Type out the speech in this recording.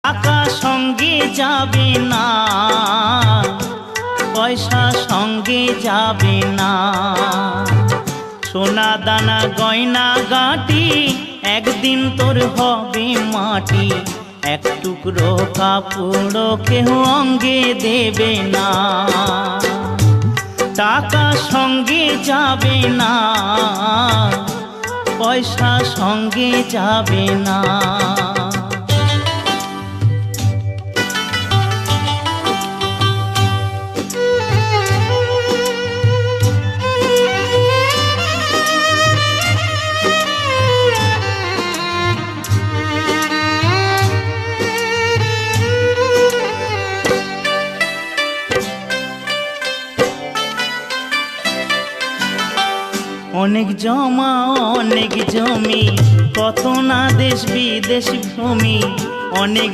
টাকা সঙ্গে যাবে না, পয়সা সঙ্গে যাবে না। সোনা দানা গয়না গাটি একদিন তোর হবে মাটি, এক টুকরো কাপড় কেউ অঙ্গে দেবে না। টাকা সঙ্গে যাবে না, পয়সা সঙ্গে যাবে না। অনেক জমা অনেক জমি, কত না দেশ বিদেশ ভূমি। অনেক